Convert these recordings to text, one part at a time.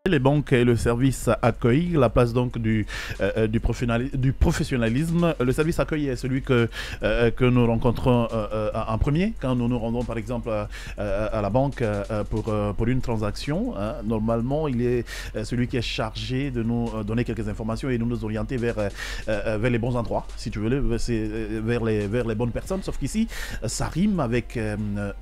Les banques et le service accueil, la place donc du professionnalisme. Le service accueil est celui que nous rencontrons en premier quand nous nous rendons par exemple à la banque pour une transaction. Hein. Normalement, il est celui qui est chargé de nous donner quelques informations et de nous orienter vers les bons endroits, si tu veux, vers les bonnes personnes. Sauf qu'ici, ça rime avec un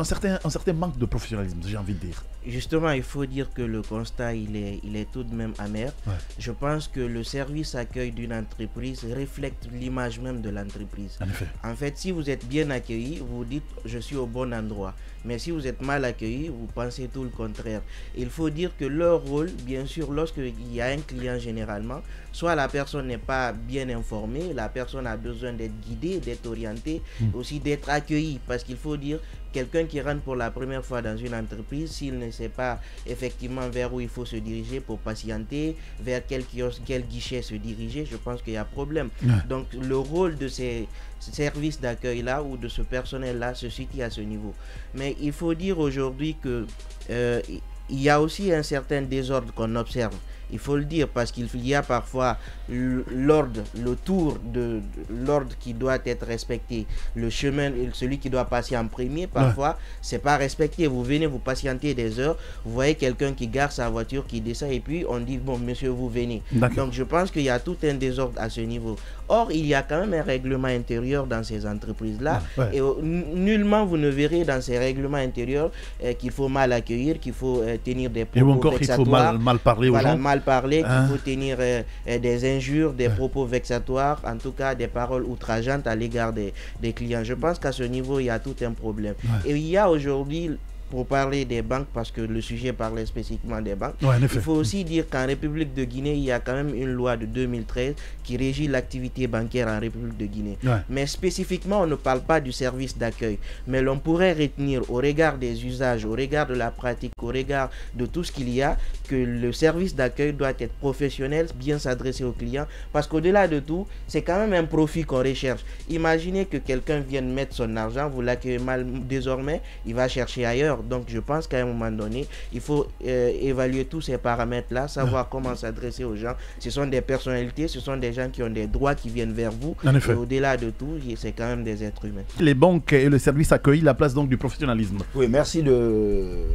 certain manque de professionnalisme, j'ai envie de dire. Justement, il faut dire que le constat, il est tout de même amer. Ouais. Je pense que le service accueil d'une entreprise reflète l'image même de l'entreprise. En fait, si vous êtes bien accueilli, vous vous dites « je suis au bon endroit ». Mais si vous êtes mal accueilli, vous pensez tout le contraire. Il faut dire que leur rôle, bien sûr, lorsqu'il y a un client généralement, soit la personne n'est pas bien informée, la personne a besoin d'être guidée, d'être orientée, aussi d'être accueillie. Parce qu'il faut dire, quelqu'un qui rentre pour la première fois dans une entreprise, s'il ne sait pas effectivement vers où il faut se diriger pour patienter, vers quel kiosque, quel guichet se diriger, je pense qu'il y a problème. Donc le rôle de ces services d'accueil-là ou de ce personnel-là se situe à ce niveau. Mais il faut dire aujourd'hui que il y a aussi un certain désordre qu'on observe. Il faut le dire parce qu'il y a parfois l'ordre, le tour de l'ordre qui doit être respecté. Le chemin, celui qui doit passer en premier, parfois, c'est pas respecté. Vous venez, vous patientez des heures, vous voyez quelqu'un qui gare sa voiture, qui descend et puis on dit, bon, monsieur, vous venez. Donc, je pense qu'il y a tout un désordre à ce niveau. Or, il y a quand même un règlement intérieur dans ces entreprises-là. Et nullement, vous ne verrez dans ces règlements intérieurs qu'il faut mal accueillir, qu'il faut tenir des propos vexatoires. Et encore, qu'il faut mal parler aux gens. Mal parler, qu'il faut tenir des injures, des propos vexatoires, en tout cas des paroles outrageantes à l'égard des clients. Je pense qu'à ce niveau, il y a tout un problème. Et il y a aujourd'hui, pour parler des banques, parce que le sujet parlait spécifiquement des banques, il faut aussi dire qu'en République de Guinée, il y a quand même une loi de 2013 qui régit l'activité bancaire en République de Guinée. Mais spécifiquement, on ne parle pas du service d'accueil. Mais l'on pourrait retenir au regard des usages, au regard de la pratique, au regard de tout ce qu'il y a, que le service d'accueil doit être professionnel, bien s'adresser aux clients, parce qu'au-delà de tout, c'est quand même un profit qu'on recherche. Imaginez que quelqu'un vienne mettre son argent, vous l'accueillez mal désormais, il va chercher ailleurs. Donc je pense qu'à un moment donné, il faut évaluer tous ces paramètres-là, savoir comment s'adresser aux gens. Ce sont des personnalités, ce sont des gens qui ont des droits qui viennent vers vous. Et au-delà de tout, c'est quand même des êtres humains. Les banques et le service accueil, la place donc du professionnalisme. Oui, merci de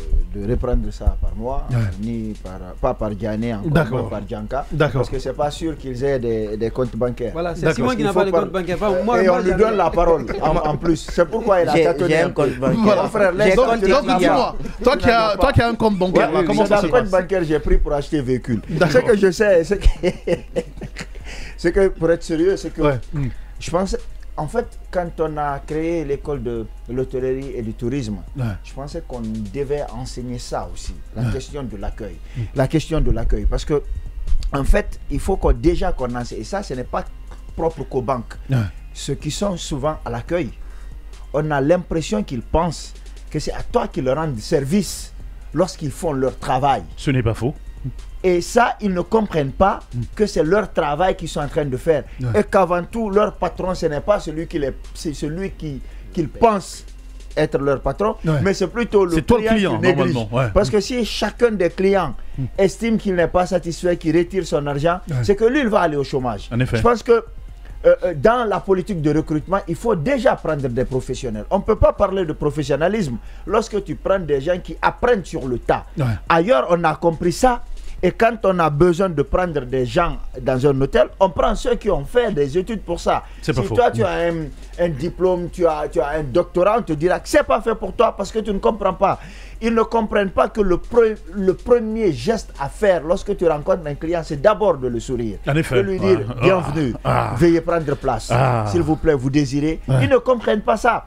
reprendre ça par moi, pas par Diané, encore par Djanka, parce que c'est pas sûr qu'ils aient des comptes bancaires. Voilà, c'est Simon qui n'a pas de compte bancaire. Et on lui donne la parole en plus. C'est pourquoi il a j'ai un compte bancaire. Voilà, frère, toi qui as un compte bancaire, comment ça se passe? Compte bancaire, j'ai pris pour acheter véhicule. Ce que je sais, c'est que pour être sérieux, c'est que je pense, en fait, quand on a créé l'école de l'hôtellerie et du tourisme, je pensais qu'on devait enseigner ça aussi, la question de l'accueil. La question de l'accueil, parce que, en fait, il faut déjà qu'on enseigne, et ça, ce n'est pas propre qu'aux banques. Ceux qui sont souvent à l'accueil, on a l'impression qu'ils pensent que c'est à toi qu'ils leur rendent service lorsqu'ils font leur travail. Ce n'est pas faux. Et ça, ils ne comprennent pas que c'est leur travail qu'ils sont en train de faire. Et qu'avant tout, leur patron, ce n'est pas celui qu'ils pensent être leur patron, mais c'est plutôt le client qui néglige. Parce que si chacun des clients estime qu'il n'est pas satisfait, qu'il retire son argent, c'est que lui, il va aller au chômage. Je pense que dans la politique de recrutement, il faut déjà prendre des professionnels. On ne peut pas parler de professionnalisme lorsque tu prends des gens qui apprennent sur le tas. Ailleurs, on a compris ça. Et quand on a besoin de prendre des gens dans un hôtel, on prend ceux qui ont fait des études pour ça. Si toi, tu as un diplôme, tu as un doctorat, on te dira que ce n'est pas fait pour toi parce que tu ne comprends pas. Ils ne comprennent pas que le premier geste à faire lorsque tu rencontres un client, c'est d'abord de le sourire. De lui dire bienvenue, veuillez prendre place, s'il vous plaît, vous désirez. Ils ne comprennent pas ça.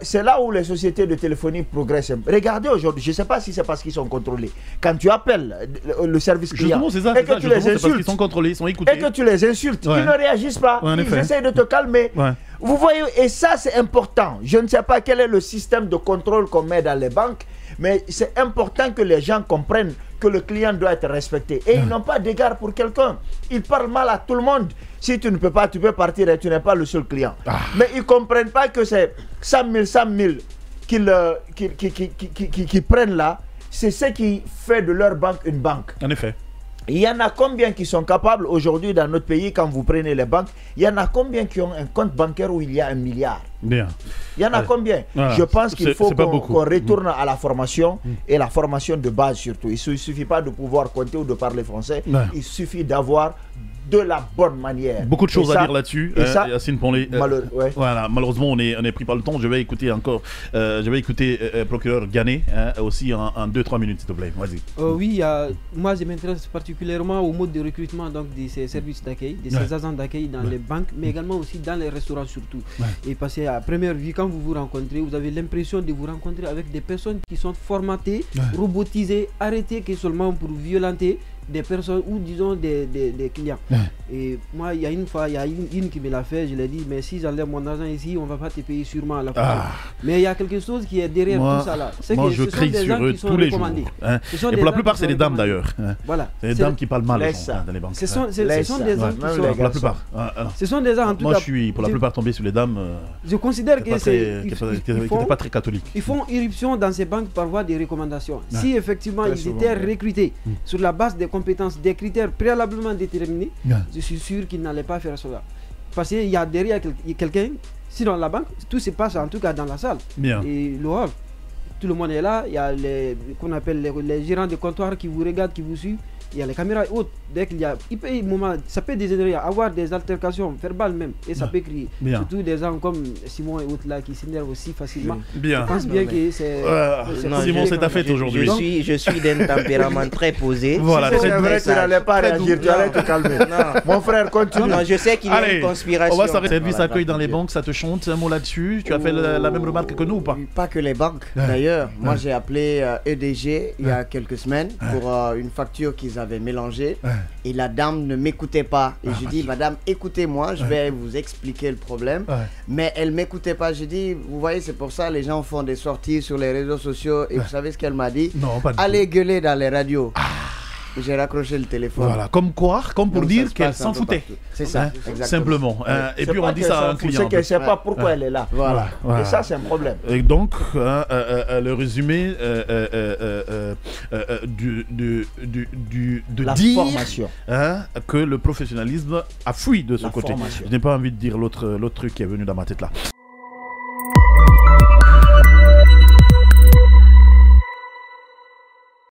C'est là où les sociétés de téléphonie progressent. Regardez aujourd'hui, je ne sais pas si c'est parce qu'ils sont contrôlés. Quand tu appelles le service client et que tu les insultes, ils sont contrôlés, ils sont écoutés. Et que tu les insultes, ils ne réagissent pas. Ils essayent de te calmer. Vous voyez, et ça c'est important. Je ne sais pas quel est le système de contrôle qu'on met dans les banques, mais c'est important que les gens comprennent que le client doit être respecté. Et ils n'ont pas d'égard pour quelqu'un. Ils parlent mal à tout le monde. Si tu ne peux pas, tu peux partir et tu n'es pas le seul client. Mais ils ne comprennent pas que c'est 100 000 qu'ils prennent là. c'est ce qui fait de leur banque une banque. En effet. Il y en a combien qui sont capables aujourd'hui dans notre pays, quand vous prenez les banques, il y en a combien qui ont un compte bancaire où il y a 1 milliard? Bien. Il y en a combien? Voilà. Je pense qu'il faut qu'on retourne à la formation et la formation de base surtout. Il ne suffit pas de pouvoir compter ou de parler français. Il suffit d'avoir de la bonne manière. Beaucoup de choses à dire là-dessus. Yacine Ponlé. Voilà, malheureusement, on est pris par le temps. Je vais écouter encore. Je vais écouter procureur Ghané aussi en 2-3 minutes, s'il te plaît. Vas-y. Oui, moi je m'intéresse particulièrement au mode de recrutement donc, de ces services d'accueil, de ces agents d'accueil dans les banques, mais également aussi dans les restaurants surtout. Et parce qu'à première vue, quand vous vous rencontrez, vous avez l'impression de vous rencontrer avec des personnes qui sont formatées, robotisées, arrêtées que seulement pour violenter des personnes ou disons des clients. Et moi, il y a une fois, il y a une qui me l'a fait, je l'ai dit, mais si j'enlève mon argent ici, on ne va pas te payer sûrement à la fin. Mais il y a quelque chose qui est derrière tout ça là. Moi, je crie sur eux tous les jours. Et pour la plupart, c'est les dames d'ailleurs. Voilà. C'est les dames qui parlent mal dans les banques. Ce sont des gens qui sont... Pour la plupart. Ce sont des gens en tout cas... Moi, je suis pour la plupart tombé sur les dames. Je considère que c'est... Qui n'étaient pas très catholiques. Ils font irruption dans ces banques par voie de recommandations. Si effectivement ils étaient recrutés sur la base des compétences, des critères préalablement déterminés, je suis sûr qu'ils n'allaient pas faire cela. Parce qu'il y a derrière quelqu'un, si dans la banque, tout se passe en tout cas dans la salle. Et le hall, tout le monde est là, il y a qu'on appelle les gérants de comptoir qui vous regardent, qui vous suivent. Il y a les caméras hautes. Dès qu'il y a un moment, ça peut dégénérer, avoir des altercations verbales même, et ça peut crier. Surtout des gens comme Simon et autres là qui s'énervent aussi facilement. Je pense bien que c'est. Simon, c'est ta fête aujourd'hui. Je suis d'un tempérament très posé. Voilà, c'est vrai, tu n'allais pas réagir, tu allais te calmer. Mon frère, continue. Non, je sais qu'il y a une conspiration. On va s'arrêter. Service accueil dans les banques, ça te chante, un mot là-dessus. Tu as fait la même remarque que nous ou pas? Pas que les banques. D'ailleurs, moi j'ai appelé EDG il y a quelques semaines pour une facture qu'ils avaient mélangée et la dame ne m'écoutait pas et je dis madame écoutez-moi, je vais vous expliquer le problème, mais elle m'écoutait pas. Je dis vous voyez, c'est pour ça les gens font des sorties sur les réseaux sociaux et vous savez ce qu'elle m'a dit? Non, pas du allez gueuler dans les radios. J'ai raccroché le téléphone. Voilà, comme quoi, comme pour dire qu'elle s'en foutait. C'est ça, simplement. Et puis on dit ça à un client. C'est qu'elle ne sait pas pourquoi elle est là. Voilà. Et ça, c'est un problème. Et donc, le résumé de la dire formation. Que le professionnalisme a fui de ce côté. Formation. Je n'ai pas envie de dire l'autre truc qui est venu dans ma tête là.